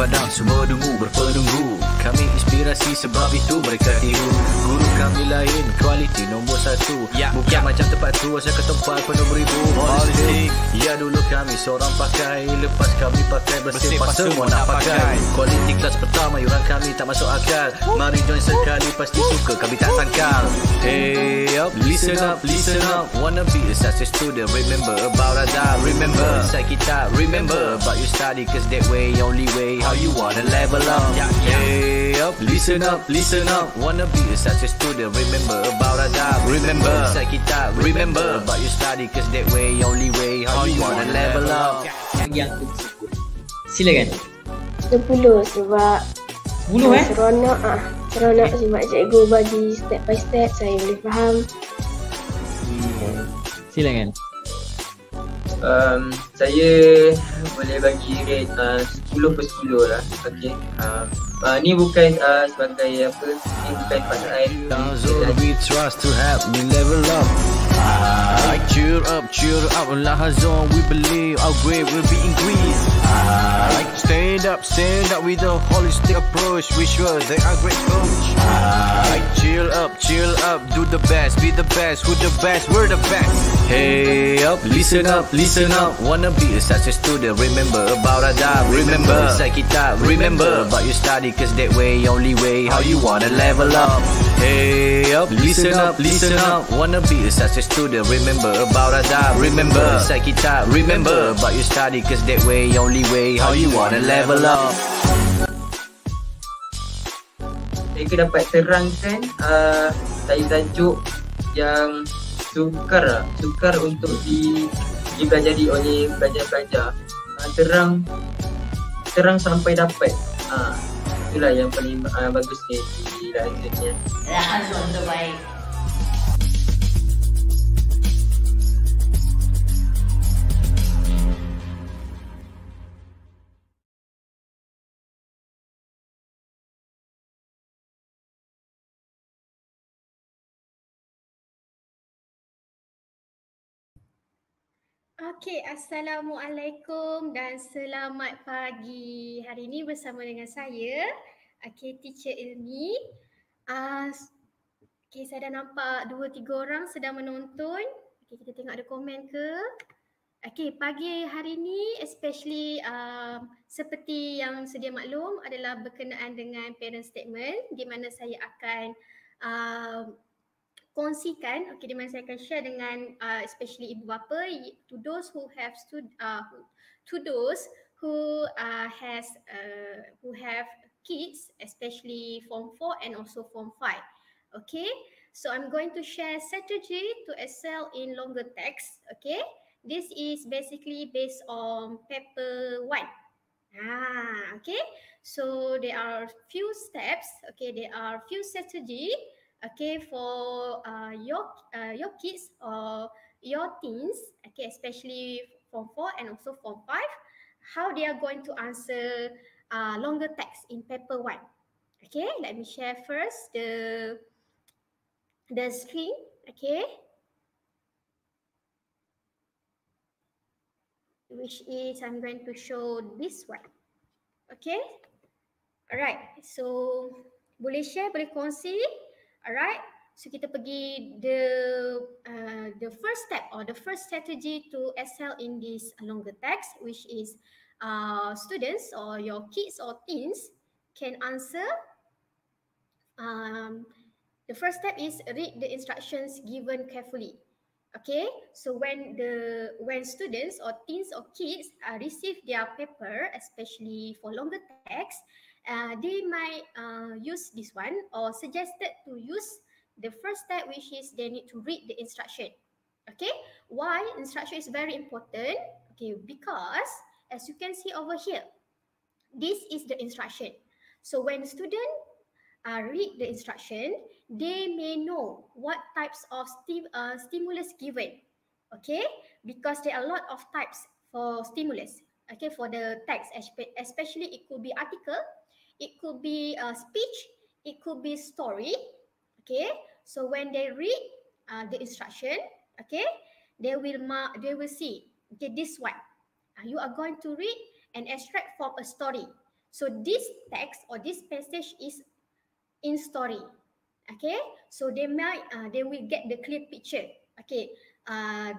padang, semua dungu berpenunggu. Kami inspirasi sebab itu mereka tiru. Guru kami lain, kualiti nombor 1. Bukan macam tempat tu, asal ke tempat penuh beribu politik. Ya dulu kami seorang pakai, lepas kami pakai bersepah semua nak pakai. Kualiti kelas pertama, yuran kami tak masuk akal. Mari join sekali, pasti suka kami tak sangkal. Hey up, listen up, listen up. Wanna be a success student, remember about adab. Remember, inside kita, remember about you study, cause that way, only way, how you wanna level up. Hey up, listen up, listen up. Wanna be a success student, remember about adab. Remember, inside kita, remember about you study, cause that way, only way, how you wanna level up. Yang tersebut. Silakan. 10 sebab 10 seronok seronok sebab cikgu bagi step by step, saya boleh faham. Silakan. Saya boleh bagi rate 10/10 lah. Okey. Ni bukan sebagai apa, ni bukan pasal We trust to help me level up. Cheer up, Lahazon, we believe our grade will be increased. Stand up with a holistic approach. We sure they are great coach. Chill up, do the best, be the best, who the best, we're the best. Hey up, listen up, listen up. Wanna be a success student, remember about adab. Remember, inside kita, remember about you study, cause that way, only way, how you wanna level up. Hey up, listen up, listen up. Wanna be a success student, remember about adab. Remember, inside kita, remember about you study, cause that way, only way, how you wanna level up. Mereka dapat terangkan tajuk yang sukar untuk dipelajari oleh pelajar-pelajar. Terang sampai dapat. Itulah yang paling bagusnya di Lahazon. Lahazon terbaik. Okey, Assalamualaikum dan selamat pagi. Hari ini bersama dengan saya, Teacher Ilmi. Saya dah nampak 2-3 orang sedang menonton. Kita tengok ada komen ke? Pagi hari ini especially seperti yang sedia maklum adalah berkenaan dengan parent statement, di mana saya akan kongsikan, di mana saya akan share dengan especially ibu bapa, to those who have kids, especially form 4 and also form 5. Okay, so I'm going to share strategy to excel in longer text. Okay, this is basically based on paper 1. Okay, so there are few steps. Okay, there are few strategy. Okay, for your kids or your teens, okay, especially form 4 and also form 5, how they are going to answer longer text in paper 1. Okay, let me share first the screen. Okay, which is I'm going to show this one. Okay, alright, so boleh share, boleh kongsi. Alright, so kita pergi the first step or the first strategy to excel in this longer text, which is students or your kids or teens can answer. The first step is read the instructions given carefully. Okay, so when students or teens or kids receive their paper, especially for longer text, they might use this one or suggested to use the first step, which is they need to read the instruction. Okay, why instruction is very important? Okay, because as you can see over here, this is the instruction. So when student read the instruction, they may know what types of stimulus given. Okay, because there are a lot of types for stimulus. Okay, for the text, especially it could be article, it could be speech, it could be story. Okay, so when they read the instruction, okay, they will see, okay, this one. You are going to read an extract from a story. So this text or this passage is in story. Okay, so they will get the clear picture. Okay,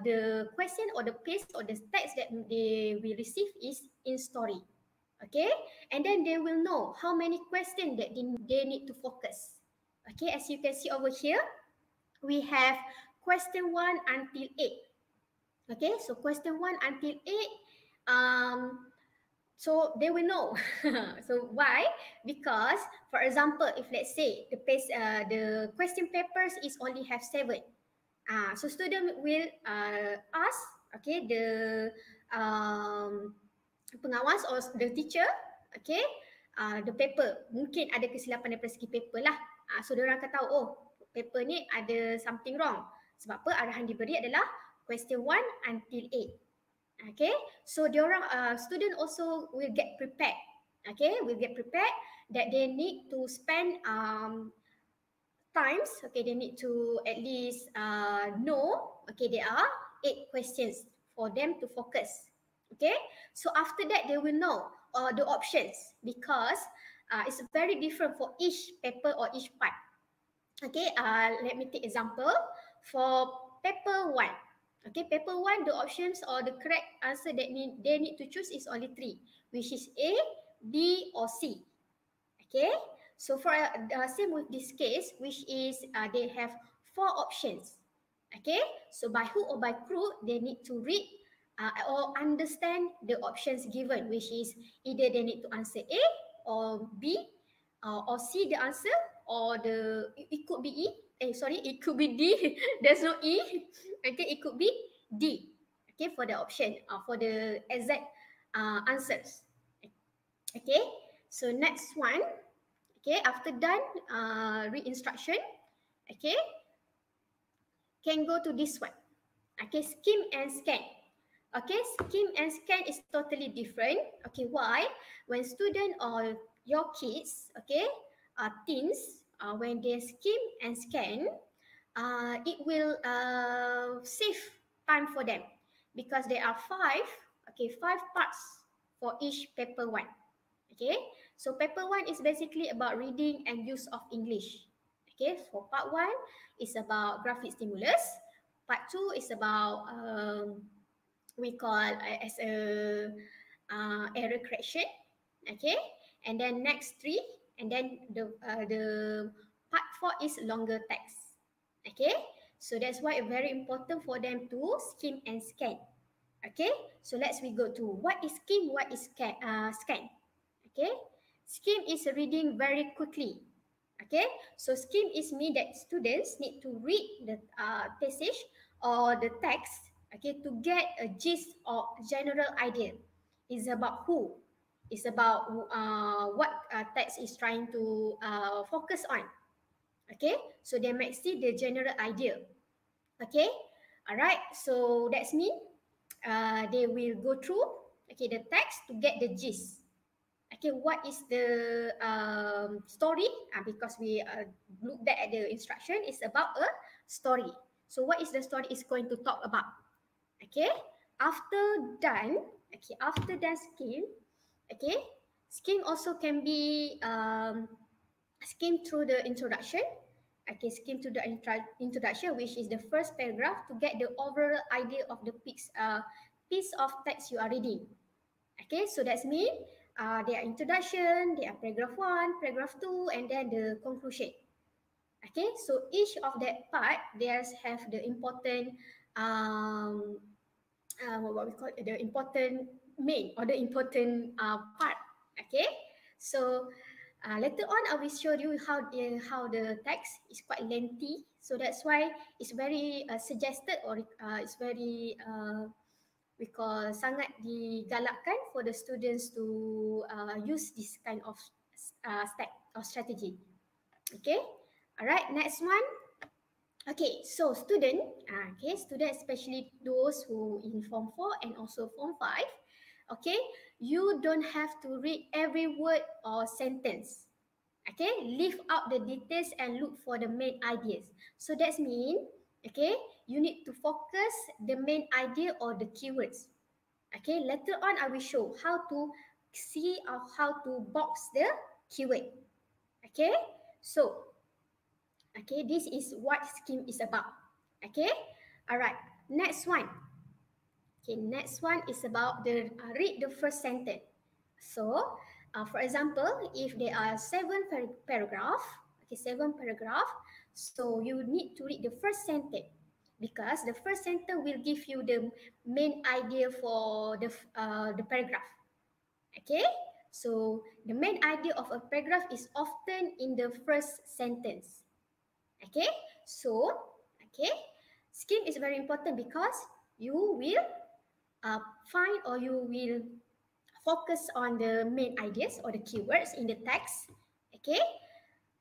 the question or the piece or the text that they will receive is in story. Okay, and then they will know how many questions that they need to focus. Okay, as you can see over here, we have question 1 until 8. Okay, so question 1 until 8, so they will know. So why? Because, for example, if let's say the question papers is only have 7, so student will ask, okay, the pengawas or the teacher, okay, the paper mungkin ada kesilapan dari segi paper lah. So diorang akan tahu, oh, paper ni ada something wrong. Sebab apa? Arahan diberi adalah question 1 until 8. Okay, so diorang student also will get prepared. Okay, will get prepared that they need to spend times. Okay, they need to at least know. Okay, there are 8 questions for them to focus. Okay, so after that they will know the options because it's very different for each paper or each part. Okay, let me take example for paper 1. Okay, paper 1, the options or the correct answer that they need to choose is only 3, which is A, B, or C. Okay, so for same with this case, which is they have 4 options. Okay, so by hook or by crook, they need to read or understand the options given, which is either they need to answer A or B or C the answer, or it could be it could be D. There's no E. Okay, it could be D. Okay, for the option for the exact answers. Okay, so next one. Okay, after done read instruction, okay, can go to this one. Okay, skim and scan. Okay, skim and scan is totally different. Okay, why? When student or your kids, okay, teens, when they skim and scan, it will save time for them because there are 5 parts for each paper 1. Okay, so paper 1 is basically about reading and use of English. Okay, so part 1 is about graphic stimulus. Part 2 is about we call as a error correction. Okay, and then next 3, and then the part 4 is longer text. Okay, so that's why it's very important for them to skim and scan. Okay, so we go to what is skim, what is scan. Okay, skim is reading very quickly. Okay, so skim is mean that students need to read the passage or the text, okay, to get a gist or general idea. It's about who, it's about what text is trying to focus on. Okay, so they might see the general idea. Okay, all right, so that's mean they will go through, okay, the text to get the gist. Okay, what is the story? Because we looked at the instruction, it's about a story. So what is the story is going to talk about? Okay, after done, okay, after done skim, okay, skim also can be skim through the introduction. Okay, skim to the introduction, which is the first paragraph to get the overall idea of the piece of text you are reading. Okay, so that's mean their introduction, their paragraph 1, paragraph 2, and then the conclusion. Okay, so each of that part there's have the important what we call the important main or the important part. Okay, so later on I will show you how the text is quite lengthy, so that's why it's very suggested or it's very we call sangat digalakkan for the students to use this kind of step or strategy. Okay, all right, next one. Okay, so student, especially those who in Form 4 and also Form 5, okay, you don't have to read every word or sentence. Okay, leave out the details and look for the main ideas. So that's mean, okay, you need to focus the main idea or the keywords. Okay, later on I will show how to see how to box the keyword. Okay, so okay, this is what scheme is about. Okay, all right. Next one. Okay, next one is about the read the first sentence. So, for example, if there are 7 paragraph, okay, 7 paragraph, so you need to read the first sentence because the first sentence will give you the main idea for the paragraph. Okay, so the main idea of a paragraph is often in the first sentence. Okay, so okay, scheme is very important because you will find or you will focus on the main ideas or the keywords in the text. Okay,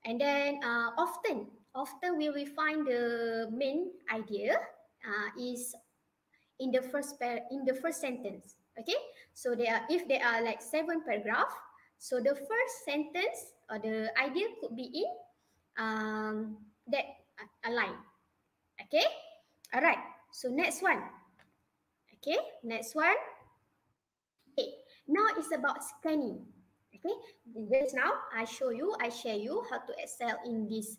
and then often we will find the main idea is in the first sentence. Okay, so if there are like 7 paragraph, so the first sentence or the idea could be in that line. Okay, all right, so next one. Okay, next one. Okay, now it's about scanning. Okay, just now I share you how to excel in this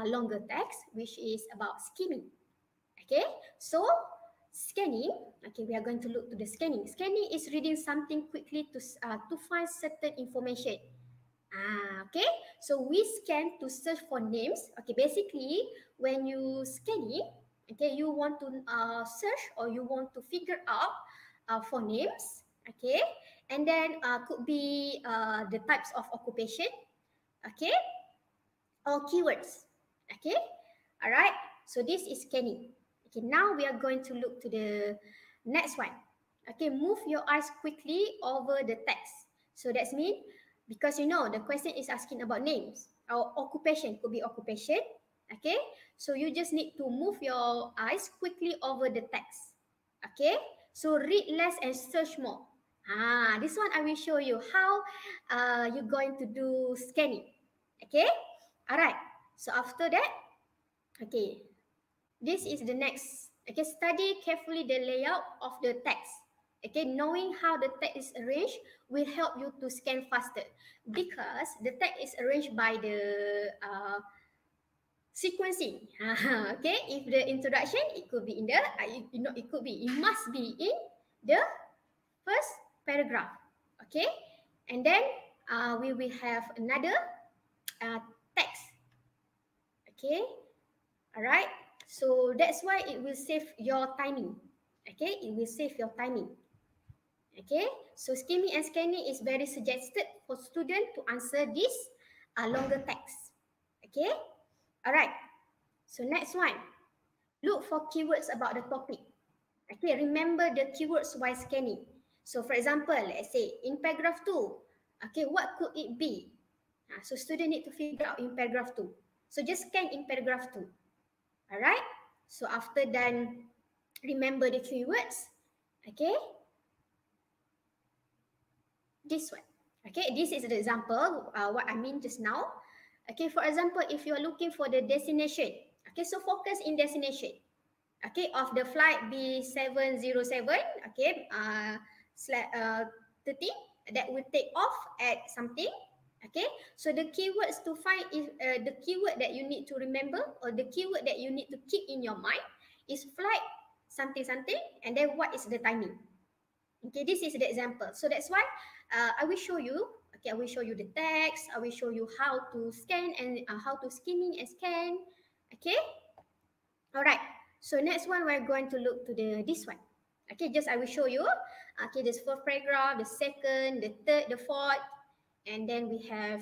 longer text, which is about skimming. Okay, so scanning. Okay, we are going to look to the scanning. Scanning is reading something quickly to find certain information. Okay, so we scan to search for names. Okay, basically when you scanning, okay, you want to search or you want to figure out for names. Okay, and then could be the types of occupation. Okay, or keywords. Okay, all right. So this is scanning. Okay, now we are going to look to the next one. Okay, move your eyes quickly over the text. So that's mean because you know the question is asking about names or occupation, could be occupation. Okay, so you just need to move your eyes quickly over the text. Okay, so read less and search more. This one I will show you how you're going to do scanning. Okay, all right. So after that, okay, this is the next. Okay, study carefully the layout of the text. Okay, knowing how the text is arranged will help you to scan faster because the text is arranged by the sequencing. Okay, if the introduction, it could be in the, it must be in the first paragraph. Okay, and then we will have another text. Okay, all right. So that's why it will save your timing. Okay, it will save your timing. Okay, so skimming and scanning is very suggested for students to answer this longer text. Okay, all right. So next one, look for keywords about the topic. Okay, remember the keywords while scanning. So for example, let's say in paragraph 2, okay, what could it be? So student need to figure out in paragraph 2. So just scan in paragraph 2. All right. So after done, remember the keywords. Okay. This one. Okay, this is the example, what I mean just now. Okay, for example, if you are looking for the destination, okay, so focus in destination. Okay, of the flight B707, okay, 30, that will take off at something. Okay, so the keywords to find is the keyword that you need to remember or the keyword that you need to keep in your mind is flight something something and then what is the timing. Okay, this is the example. So that's why I will show you. Okay, I will show you the text. I will show you how to scan and how to skimming and scan. Okay, all right. So next one we're going to look to this one. Okay, just I will show you. Okay, this first paragraph, the second, the third, the fourth, and then we have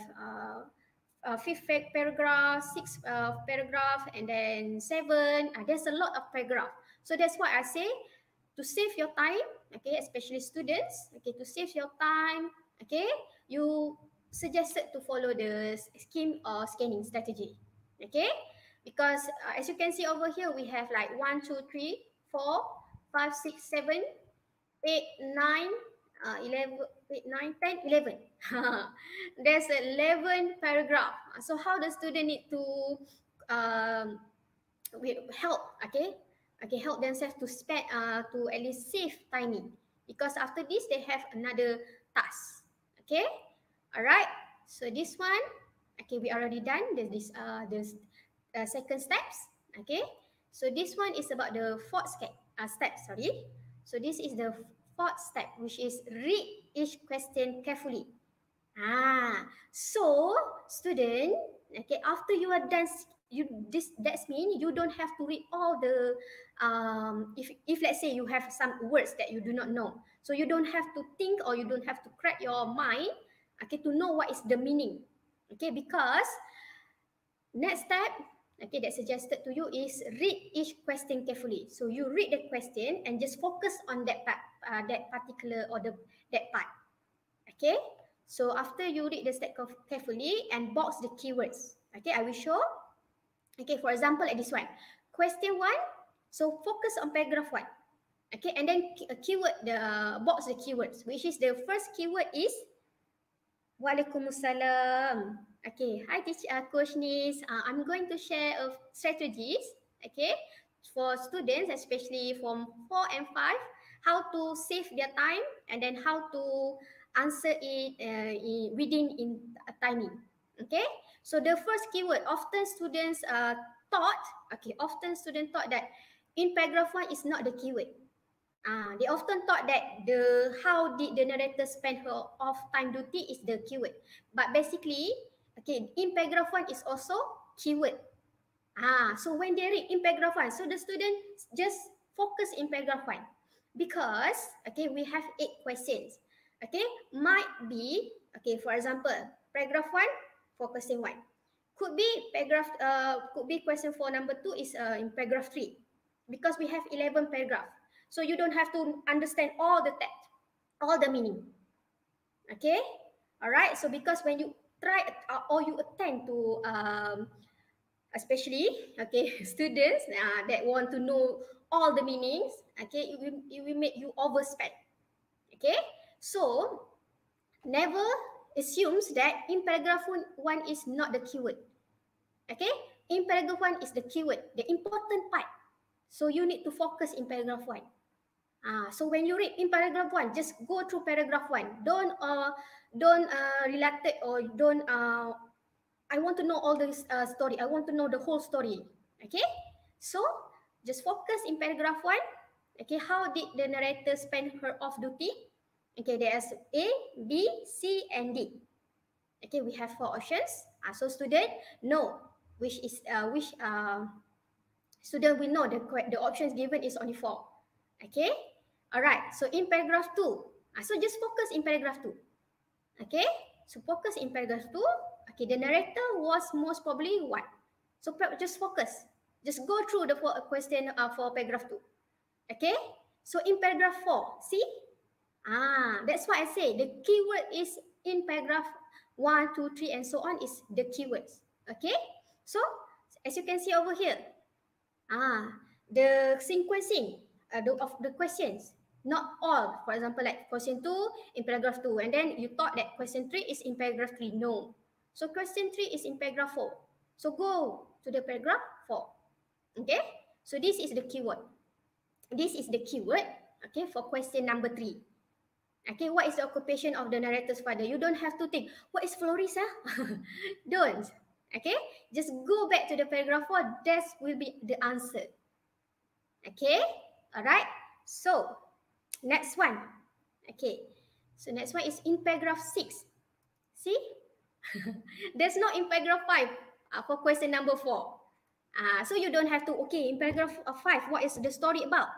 fifth paragraph, sixth paragraph, and then 7. There's a lot of paragraph. So that's why I say to save your time. Okay, especially students. Okay, to save your time. Okay, you suggested to follow the skim or scanning strategy. Okay, because as you can see over here, we have like 1, 2, 3, 4, 5, 6, 7, 8, 9, 11, 8, 9, 10, 11. There's 11 paragraph. So how the student need to help? Okay, help themselves to spend to at least save timing because after this they have another task. Okay, alright. So this one, okay, we already done the second steps. Okay, so this one is about the fourth step. Sorry. So this is the fourth step, which is read each question carefully. So student, okay, after you are done, that's mean you don't have to read all the if let's say you have some words that you do not know, so you don't have to think or you don't have to crack your mind, okay, to know what is the meaning, okay, because next step, okay, that suggested to you is read each question carefully. So you read the question and just focus on that part, that particular or that part. Okay. So after you read the step carefully and box the keywords. Okay, I will show. Okay, for example, like this one. Question 1. So focus on paragraph 1. Okay, and then box the keywords, which is the first keyword is Waalaikumsalam. Okay, hi Coach Nis. I'm going to share strategies, okay, for students, especially from 4 and 5, how to save their time and then how to answer it within timing. Okay, so the first keyword, often students thought that in paragraph 1 is not the keyword. They often thought that how did the narrator spend her off time duty is the keyword. But basically, okay, in paragraph 1 is also keyword. So when they read in paragraph 1, so the student just focus in paragraph 1. Because, okay, we have 8 questions. Okay, might be, okay, for example, paragraph 1 for question 1. Could be question for number 2 is in paragraph 3. Because we have 11 paragraphs. So you don't have to understand all the text, all the meaning. Okay? All right. So because when you try or you attend to, especially, okay, students that want to know all the meanings, okay, it will make you overspend. Okay? So never assumes that in paragraph 1 is not the keyword. Okay? In paragraph 1 is the keyword, the important part. So you need to focus in paragraph 1. So when you read in paragraph 1, just go through paragraph 1. Don't relate it or don't. I want to know all this story. I want to know the whole story. Okay. So just focus in paragraph 1. Okay. How did the narrator spend her off duty? Okay. There's A, B, C, and D. Okay. We have 4 options. So student know which student will know the options given is only 4. Okay. Alright, so in paragraph 2, so just focus in paragraph 2. Okay, so focus in paragraph 2. Okay, the narrator was most probably what? So just focus. Just go through the question for paragraph 2. Okay, so in paragraph 4, see? That's why I say the keyword is in paragraph 1, 2, 3, and so on is the keywords. Okay, so as you can see over here, the sequencing of the questions. Not all. For example, like question 2 in paragraph 2, and then you thought that question 3 is in paragraph 3. No. So question 3 is in paragraph 4. So go to the paragraph 4. Okay. So this is the keyword. This is the keyword. Okay, for question number 3. Okay, what is the occupation of the narrator's father? You don't have to think, what is florist? Don't. Okay, just go back to the paragraph 4. That will be the answer. Okay, alright. So next one. Okay, so next one is in paragraph 6. See, there's no in paragraph 5 for question number 4. So you don't have to, okay, in paragraph 5, what is the story about?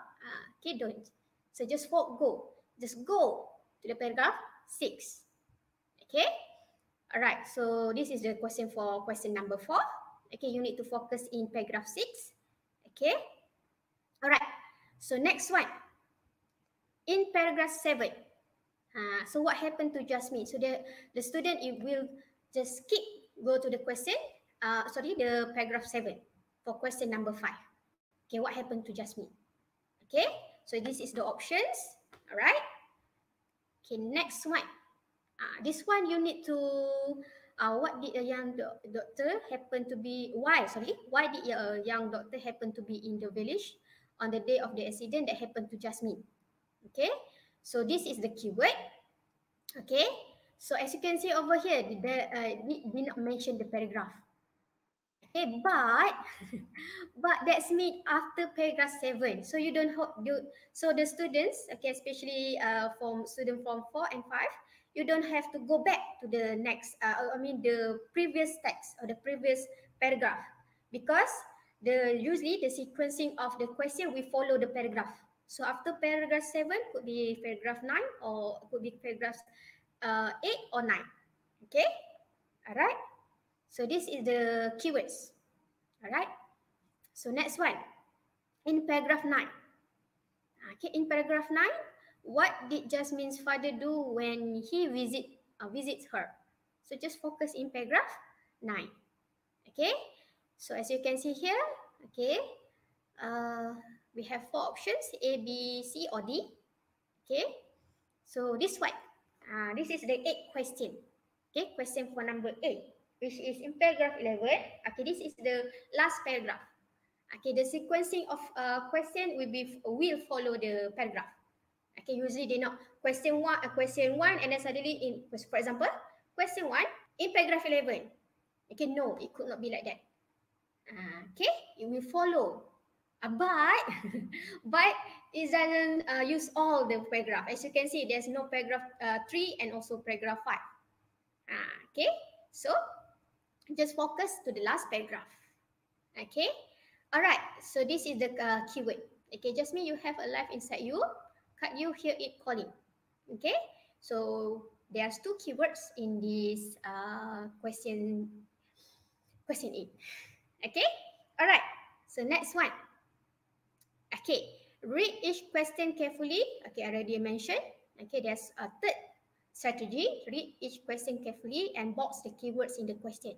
Okay, don't. So just go to the paragraph 6. Okay, alright. So this is the question for question number 4. Okay, you need to focus in paragraph 6. Okay, alright. So next one. In paragraph 7, so what happened to Jasmine? So the student will just go to the question, the paragraph 7 for question number 5. Okay, what happened to Jasmine? Okay, so this is the options. All right. Okay, next one. This one you need to, what did a young doctor happen to be, why did a young doctor happen to be in the village on the day of the accident that happened to Jasmine? Okay, so this is the keyword. Okay, So as you can see over here, did not mention the paragraph. Okay, but that's mean after paragraph 7. So you don't so the students, okay, especially from student from 4 and 5, you don't have to go back to the next the previous text or the previous paragraph, because usually the sequencing of the question will follow the paragraph. So after paragraph 7 could be paragraph 9 or could be paragraph 8 or 9. Okay, all right. So this is the keywords. All right. So next one, in paragraph 9. Okay, in paragraph 9, what did Jasmine's father do when he visits her? So just focus in paragraph 9. Okay. So as you can see here, okay, we have 4 options: A, B, C, or D. Okay. So this one, this is the 8th question. Okay, question for number 8, which is in paragraph 11. Okay, this is the last paragraph. Okay, the sequencing of question will follow the paragraph. Okay, usually they know question one, and then suddenly for example, question 1 in paragraph 11. Okay, no, it could not be like that. Okay, it will follow. But but it doesn't use all the paragraph. As you can see, there's no paragraph 3 and also paragraph 5. Okay, so just focus to the last paragraph. Okay, all right. So this is the keyword. Okay, Jasmine, you have a life inside you. Can't you hear it calling? Okay, so there's 2 keywords in this question 8. Okay, all right. So next one. Okay, read each question carefully. Okay, I already mentioned. Okay, there's a third strategy. Read each question carefully and box the keywords in the question.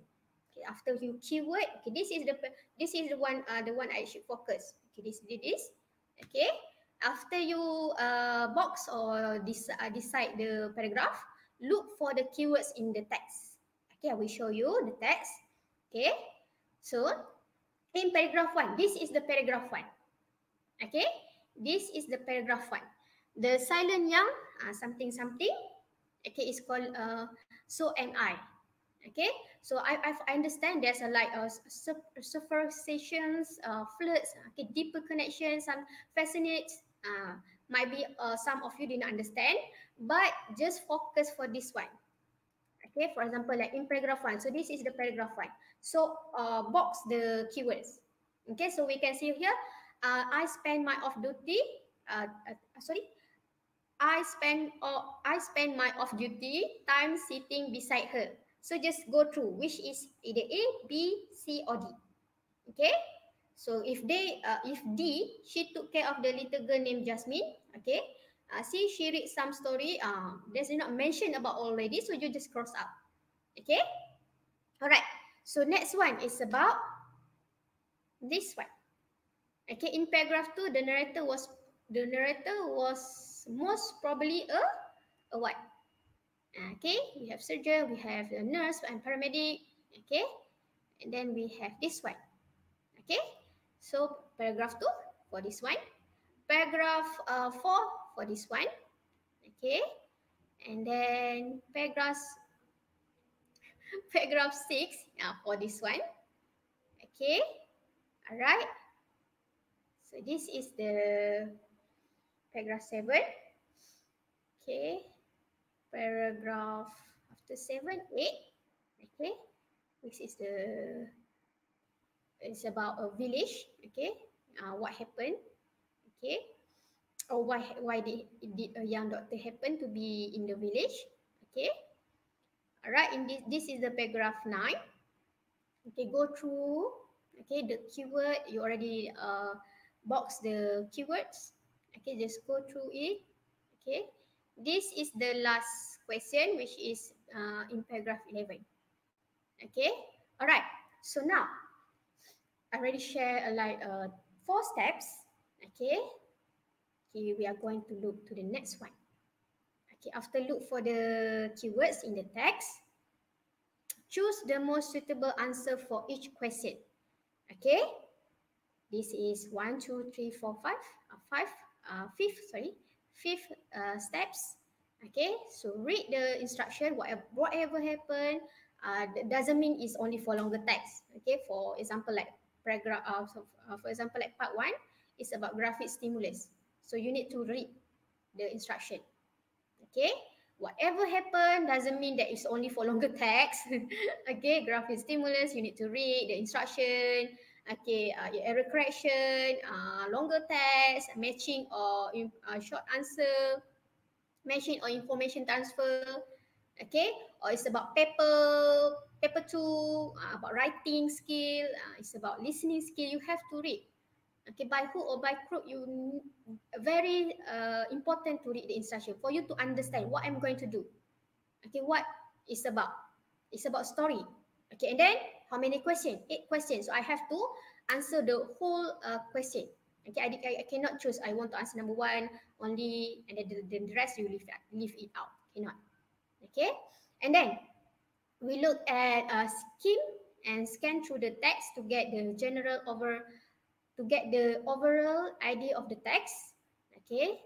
Okay, after you keyword, okay, this is the one I should focus. Okay, this. Okay, after you box or decide the paragraph, look for the keywords in the text. Okay, I will show you the text. Okay, so in paragraph 1, this is the paragraph 1. Okay, this is the paragraph 1. The silent young something. Okay, it's called so am I. Okay, so I understand there's superstitions, flirts, okay, deeper connections, some fascinates. Might be some of you didn't understand, but just focus for this one. Okay, for example, like in paragraph 1. So this is the paragraph 1. So box the keywords. Okay, so we can see here. I spend my off duty. I spend my off duty time sitting beside her. So just go through which is either A, B, C, or D. Okay. So if D, she took care of the little girl named Jasmine. Okay. See, she read some story. There's not mentioned about already, so you just cross out. Okay. All right. So next one is about this one. Okay. In paragraph 2, the narrator was most probably a what? Okay, we have surgeon, we have a nurse and paramedic. Okay, and then we have this one. Okay, so paragraph 2 for this one, paragraph 4 for this one. Okay, and then paragraph 6 for this one. Okay, all right. So this is the paragraph 7. Okay. Paragraph after 7, 8. Okay, it's about a village. Okay, what happened? Okay, or why did a young doctor happen to be in the village? Okay, all right. In this is the paragraph 9. Okay, go through. Okay, the keyword you already box the keywords. Okay, just go through it. Okay. This is the last question, which is in paragraph 11. Okay, all right. So now, I already shared 4 steps. Okay, we are going to look to the next one. Okay, after look for the keywords in the text, choose the most suitable answer for each question. Okay, this is 1, 2, 3, 4, 5. Fifth steps. Okay, so read the instruction, whatever happen, doesn't mean it's only for longer text. Okay, for example, like paragraph, for example, like part 1 is about graphic stimulus. So you need to read the instruction. Okay, whatever happen doesn't mean that it's only for longer text. Okay, graphic stimulus, you need to read the instruction. Okay, error correction, longer text, matching or short answer, matching or information transfer. Okay, or it's about paper 2, about writing skill, it's about listening skill. You have to read. Okay, by hook or by crook, very important to read the instruction for you to understand what I'm going to do. Okay, what it's about. It's about story. Okay, and then how many questions? 8 questions. So I have to answer the whole question. Okay, I cannot choose. I want to answer number 1 only, and then the rest you leave it out. Cannot. Okay, and then we look at skim and scan through the text to get the overall idea of the text. Okay,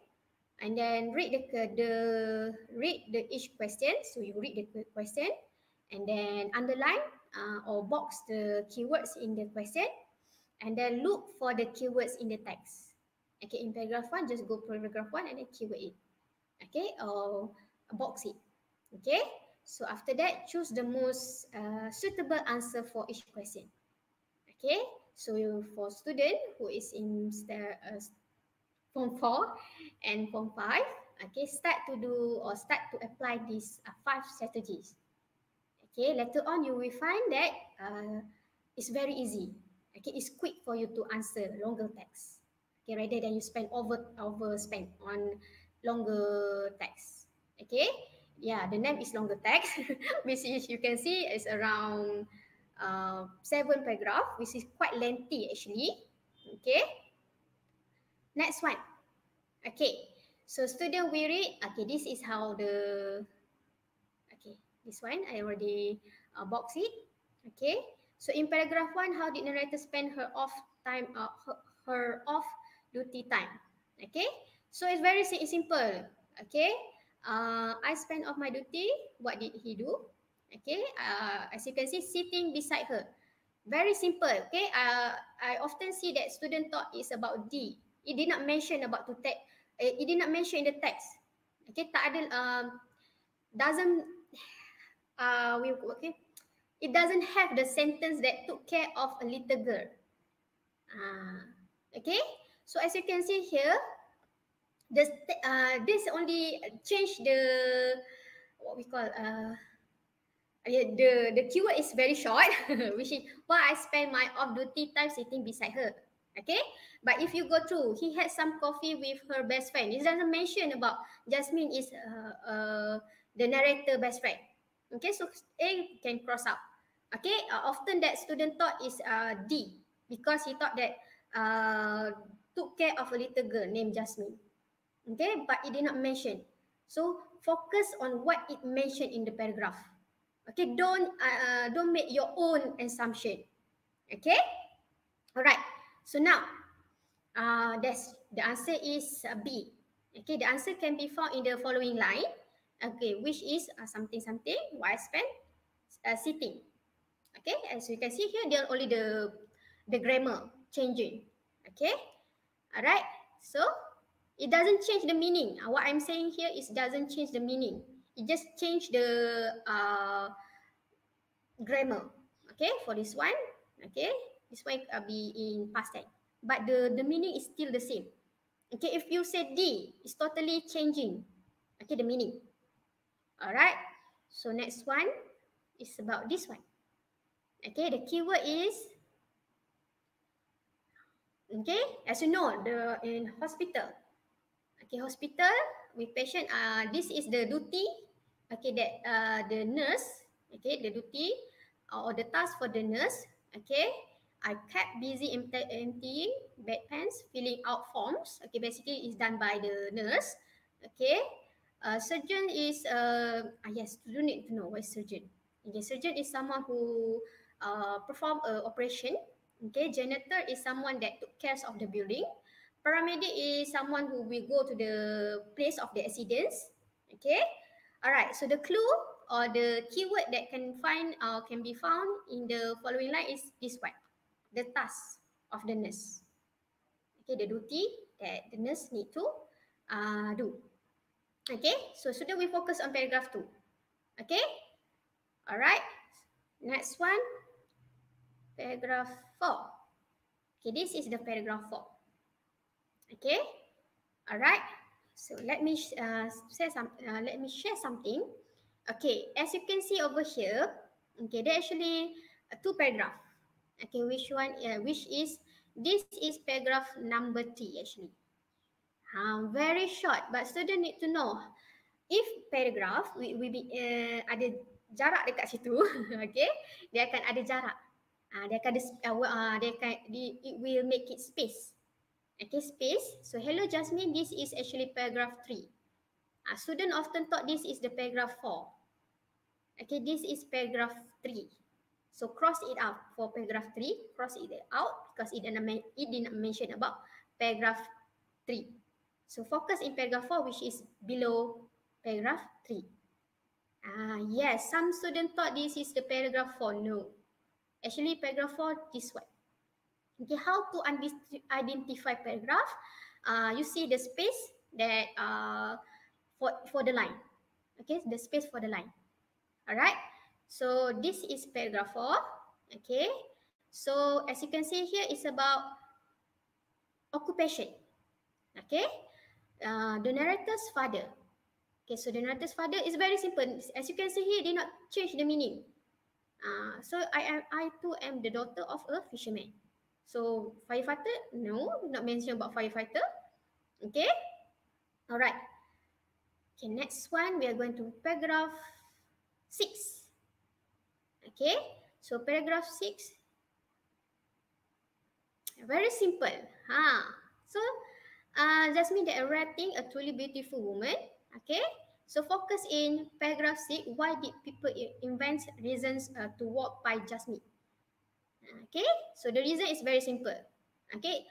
and then read the each question. So you read the question and then underline or box the keywords in the question, and then look for the keywords in the text. Okay, in paragraph 1, just go paragraph 1 and then keyword it. Okay, or box it. Okay, so after that, choose the most suitable answer for each question. Okay, so for student who is in Form 4 and Form 5, okay, start to apply these 5 strategies. Okay, later on you will find that it's very easy. Okay, it's quick for you to answer longer text. Okay, rather than you overspend on longer text. Okay, yeah, the name is longer text, which is, you can see, is around 7 paragraph, which is quite lengthy actually. Okay, next one. Okay, so student will read. Okay, this is how this one I already box it. Okay, so in paragraph 1, how did narrator spend her off duty time? Okay, so it's very simple. Okay, I spent off my duty. What did he do? Okay, as you can see, sitting beside her. Very simple. Okay, I often see that student thought it's about D. It did not mention about to take. It did not mention in the text. Okay, tak ada doesn't it doesn't have the sentence that took care of a little girl. Okay, so as you can see here, this only change the what we call the keyword is very short, which is why I spend my off-duty time sitting beside her. Okay, but if you go through, he had some coffee with her best friend. It doesn't mention about Jasmine is the narrator best friend. Okay, so A can cross out. Okay, often that student thought is D because he thought that took care of a little girl named Jasmine. Okay, but it did not mention. So focus on what it mentioned in the paragraph. Okay, don't make your own assumption. Okay, all right. So now, that's the answer is B. Okay, the answer can be found in the following line. Okay, which is something why I spent sitting. Okay, as you can see here, there only the grammar changing. Okay, all right. So it doesn't change the meaning. What I'm saying here is doesn't change the meaning. It just change the grammar. Okay, for this one. Okay, this one be in past tense, but the meaning is still the same. Okay, if you say D, it's totally changing. Okay, the meaning. All right. So next one is about this one. Okay, the keyword is, okay, as you know, in hospital. Okay, hospital with patient. This is the duty. Okay, that the nurse. Okay, the duty or the task for the nurse. Okay, I kept busy emptying bedpans, filling out forms. Okay, basically it's done by the nurse. Okay, surgeon is yes, you need to know what is surgeon. Okay, surgeon is someone who perform an operation. Okay, janitor is someone that took care of the building. Paramedic is someone who will go to the place of the accidents. Okay. Alright. So the clue or the keyword that can be found in the following line is this one. The task of the nurse. Okay, the duty that the nurse need to do. Okay, so student we focus on paragraph 2. Okay, alright. Next one, paragraph 4. Okay, this is the paragraph 4. Okay, alright. So let me share something. Okay, as you can see over here, okay, there are actually two paragraphs. Okay, which is this is paragraph number 3 actually. Very short, but student need to know if paragraph ada jarak dekat situ. Okay, dia akan ada jarak. It will make it space. Okay, space. So hello Jasmine, this is actually paragraph 3. Student often thought this is the paragraph 4. Okay, this is paragraph 3. So cross it out for paragraph 3. Cross it out because it did not mention about paragraph 3. So focus in paragraph 4, which is below paragraph 3. Yes, some students thought this is the paragraph 4. No. Actually, paragraph 4, this one. Okay, how to identify paragraph? You see the space that for the line. Okay, the space for the line. Alright. So this is paragraph 4. Okay. So as you can see here, it's about occupation. Okay. The narrator's father. Okay, so the narrator's father is very simple. As you can see here, they not change the meaning. So I too am the daughter of a fisherman. So firefighter, no, not mention about firefighter. Okay. Alright. Okay, next one we are going to paragraph 6. Okay, so paragraph 6. Very simple. So Jasmine, they are writing a truly beautiful woman. Okay, so focus in paragraph 6. Why did people invent reasons to walk by Jasmine? Okay, so the reason is very simple. Okay,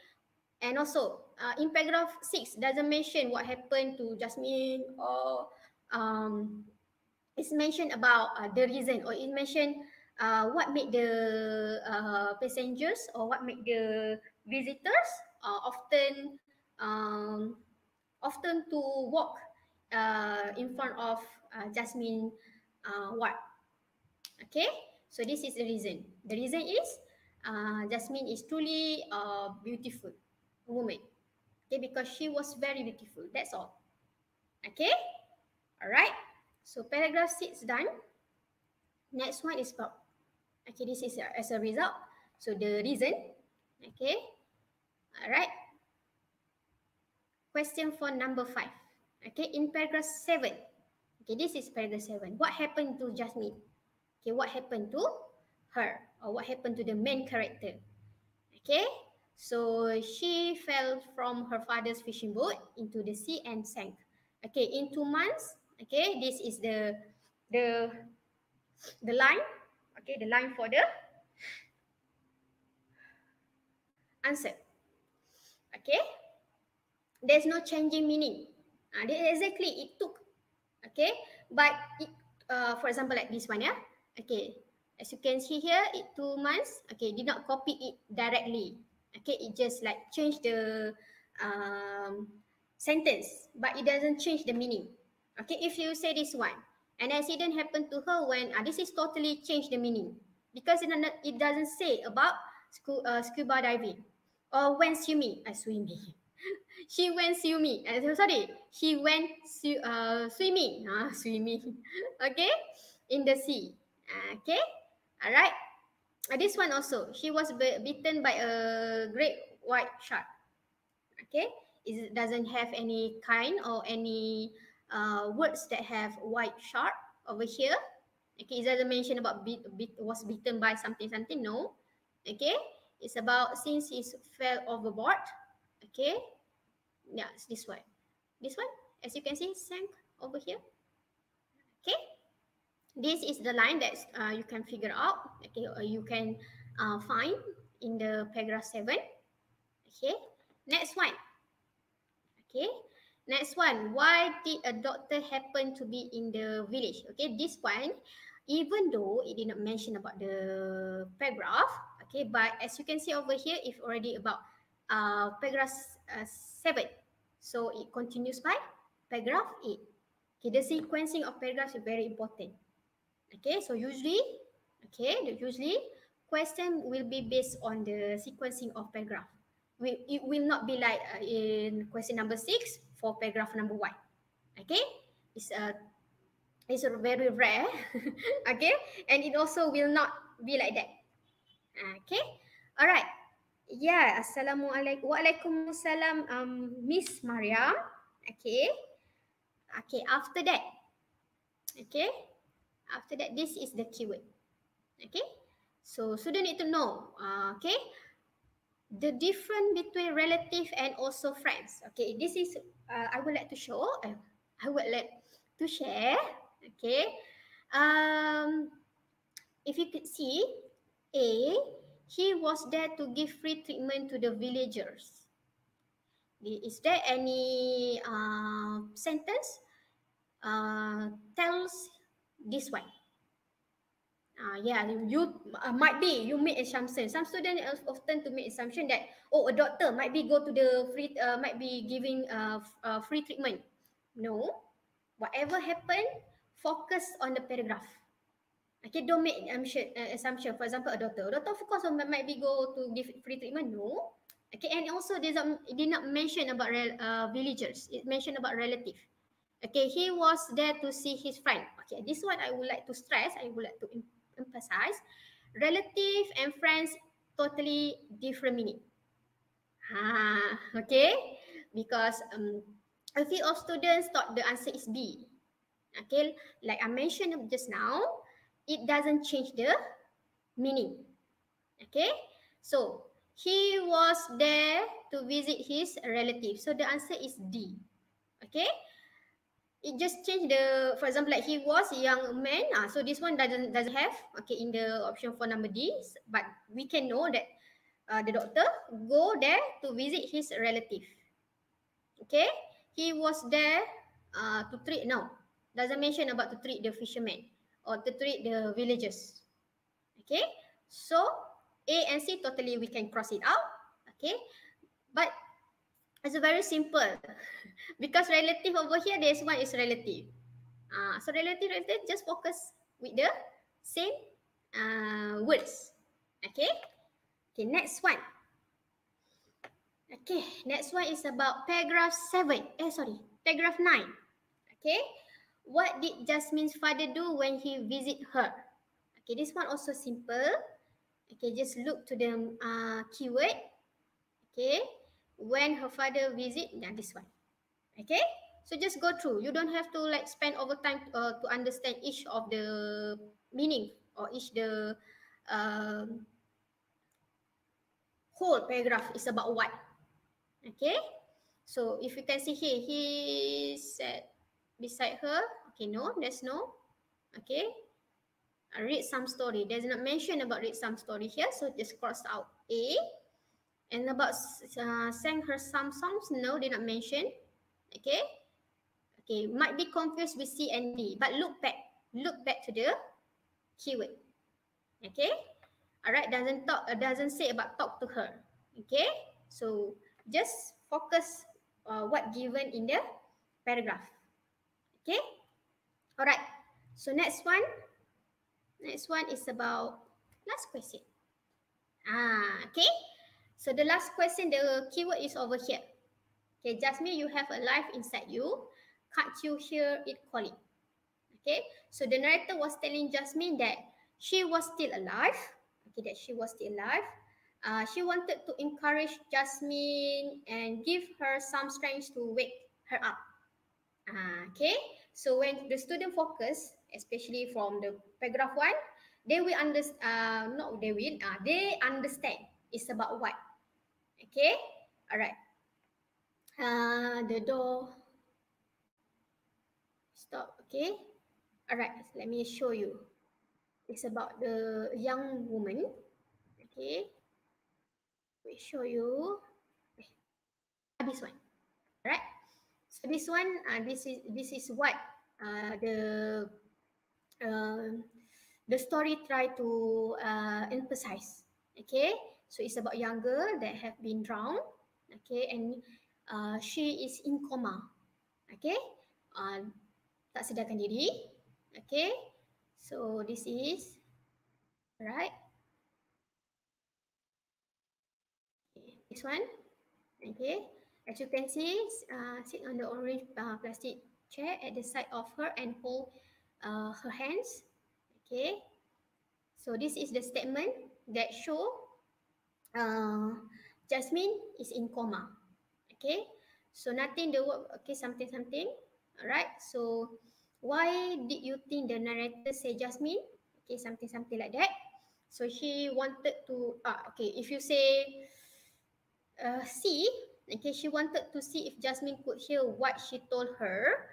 and also in paragraph 6 doesn't mention what happened to Jasmine or it's mentioned about the reason, or it mentioned what made the passengers or what made the visitors often to walk in front of Jasmine ward. Okay, so this is the reason. The reason is Jasmine is truly a beautiful woman. Okay, because she was very beautiful. That's all. Okay, all right. So paragraph 6 done. Next one is about, okay, this is as a result. So the reason, okay, all right. Question for number 5. Okay, in paragraph 7. Okay, this is paragraph 7. What happened to Jasmine? Okay, what happened to her or what happened to the main character? Okay, so she fell from her father's fishing boat into the sea and sank. Okay, in 2 months. Okay, this is the line. Okay, the line for the answer. Okay, there's no changing meaning. Exactly, it took. Okay, but it, for example, like this one, yeah. Okay, as you can see here, it 2 months. Okay, did not copy it directly. Okay, it just like change the sentence, but it doesn't change the meaning. Okay, if you say this one, an accident happened to her when this is totally change the meaning because it doesn't say about scuba diving or when swimming. She went swimming. She went swimming. Swimming. Okay, in the sea. Okay, all right. This one also. She was bitten by a great white shark. Okay, it doesn't have any kind or any words that have white shark over here. Okay, it doesn't mention about was bitten by something. No. Okay, it's about since he fell overboard. Okay, yeah, it's this one. This one, as you can see, sank over here. Okay, this is the line that you can figure out. Okay, or you can find in the paragraph 7. Okay, next one. Okay, Next one, why did a doctor happen to be in the village? Okay, this one, even though it did not mention about the paragraph, okay, but as you can see over here, it's already about paragraph 7. So it continues by paragraph 8. Okay, the sequencing of paragraphs is very important. Okay, so usually question will be based on the sequencing of paragraph. It will not be like in question number 6 for paragraph number 1. Okay, it's very rare. Okay, and it also will not be like that. Okay, all right. Yeah, assalamualaikum. Waalaikumsalam, Miss Mariam. Okay, after that, this is the keyword. Okay, so student need to know. Okay, the difference between relative and also friends. Okay, this is I would like to show. I would like to share. Okay, if you could see, A, he was there to give free treatment to the villagers. Is there any sentence tells this one? Yeah, you might be you make assumption. Some students often to make assumption that a doctor might be go to the free might be giving free treatment. No, whatever happen, focus on the paragraph. Okay, don't make assumption. For example, a doctor of course might be go to give free treatment. No. Okay, and also it did not mention about villagers. It mentioned about relative. Okay, he was there to see his friend. Okay, this one I would like to stress. I would like to emphasize. Relative and friends totally different meaning. Okay, because a few of students thought the answer is B. Okay, like I mentioned just now, it doesn't change the meaning. Okay, so he was there to visit his relative. So the answer is D. Okay, it just changed the, for example, like he was a young man. So this one doesn't have, okay, in the option for number D. But we can know that the doctor go there to visit his relative. Okay, he was there to treat. No, doesn't mention about to treat the fisherman or to treat the villagers. Okay, so A and C totally we can cross it out. Okay, but it's very simple because relative over here, this one is relative. So relative, just focus with the same words. Okay, next one. Okay, next one is about paragraph 9. Okay, what did Jasmine's father do when he visit her? Okay, this one also simple. Okay, just look to the keyword. Okay, when her father visit, this one. Okay, so just go through. You don't have to like spend over time to understand each of the meaning or each the whole paragraph is about what. Okay, so if you can see here, he said beside her. Okay, no, there's no. Okay, read some story. There's not mention about read some story here, so just cross out A. And about sang her some songs, no, they not mention. Okay, might be confused with C and D, but look back to the keyword. Okay, alright, doesn't say about talk to her. Okay, so just focus what given in the paragraph. Okay, alright, so next one is about last question. Okay, so the last question, the keyword is over here. Okay, Jasmine, you have a life inside you. Can't you hear it calling? Okay, so the narrator was telling Jasmine that she was still alive. Okay, she wanted to encourage Jasmine and give her some strength to wake her up. Okay, so when the student focus, especially from the paragraph 1, they will understand. They understand it's about what. Okay, alright. The door stop. Okay, alright, let me show you. It's about the young woman. Okay, we show you this one. Alright, So this one, this is what the story try to emphasize. Okay, so it's about young girl that have been drowned. Okay, and she is in coma. Okay, tak sedarkan diri. Okay, so this is right. Okay, this one. Okay, as you can see, sit on the orange plastic chair at the side of her and hold her hands. Okay, so this is the statement that show Jasmine is in coma. Okay, so nothing the word, okay, something. Alright, so why did you think the narrator say Jasmine? Okay, something like that. So she wanted to, okay, if you say see, okay, she wanted to see if Jasmine could hear what she told her.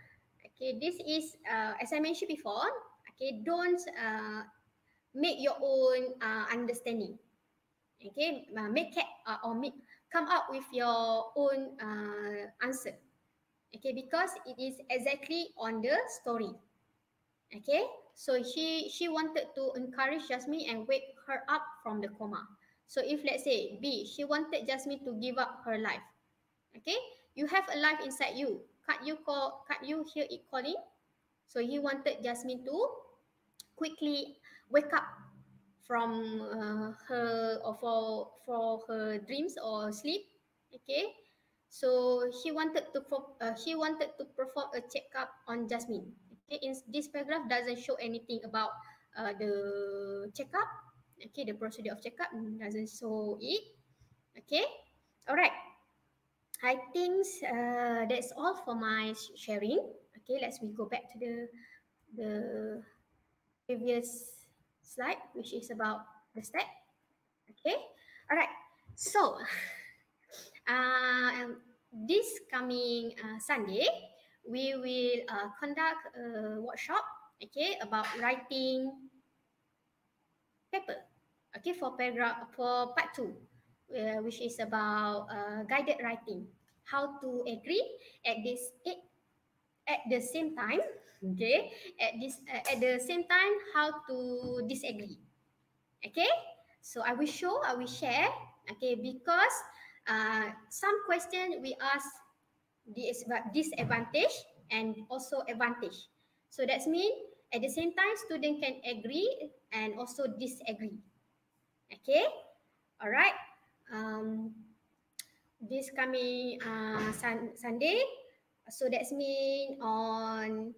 Okay, this is, as I mentioned before, okay, don't make your own understanding. Okay, come up with your own answer. Okay, because it is exactly on the story. Okay, so she wanted to encourage Jasmine and wake her up from the coma. So if let's say B, she wanted Jasmine to give up her life. Okay, you have a life inside you. Can't you hear it calling? So he wanted Jasmine to quickly wake up from her or for her dreams or sleep. Okay, so he wanted to perform a checkup on Jasmine. Okay, in this paragraph doesn't show anything about the checkup. Okay, the procedure of checkup doesn't show it. Okay, all right. I think that's all for my sharing. Okay, let's go back to the previous slide, which is about the step. Okay, all right. So, this coming Sunday, we will conduct a workshop. Okay, about writing paper. Okay, for part 2, which is about guided writing. How to agree at the same time. Okay, at the same time, how to disagree. Okay, so I will share. Okay, because some question we ask disadvantage and also advantage. So that's mean at the same time student can agree and also disagree. Okay, all right. This coming Sunday, so that's mean on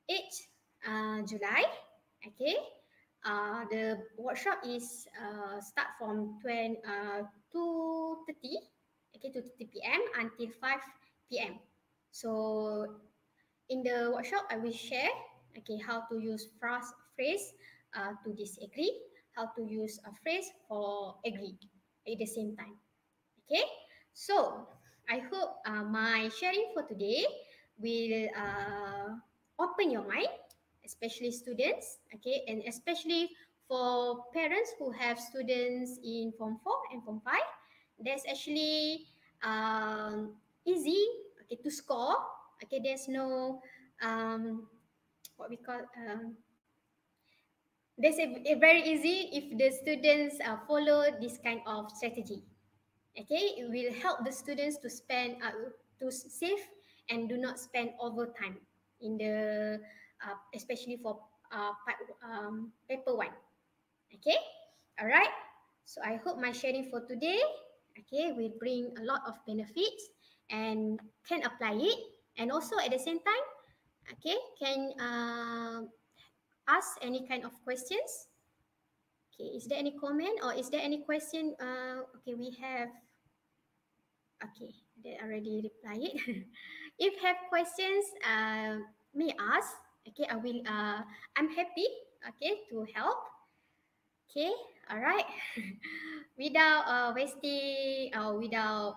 8th July. Okay, the workshop is start from 2:30, okay, 2:30 p.m. until 5 p.m. So in the workshop, I will share, okay, how to use phrase to disagree, how to use a phrase for agree at the same time. Okay, so I hope my sharing for today will open your mind, especially students, okay, and especially for parents who have students in Form 4 and Form 5. That's actually easy, okay, to score. Okay, there's no what we call there's a very easy if the students follow this kind of strategy. Okay, it will help the students to spend to save and do not spend overtime in the especially for paper 1. Okay, all right. So I hope my sharing for today, okay, will bring a lot of benefits and can apply it, and also at the same time, okay, can ask any kind of questions. Okay, is there any comment or is there any question? Okay, we have. Okay, they already replied. If have questions, may ask. Okay, I will. I'm happy. Okay, to help. Okay, all right. Without wasting, without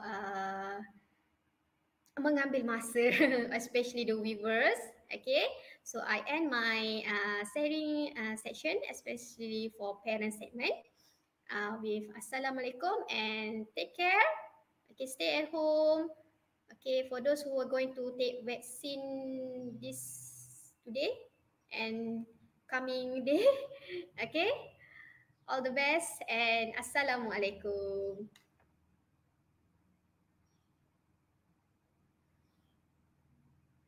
mengambil masa, especially the viewers. Okay, so I end my sharing section, especially for parent segment, with Assalamualaikum and take care. Okay, stay at home. Okay, for those who are going to take vaccine this today and coming day, okay, all the best and Assalamualaikum.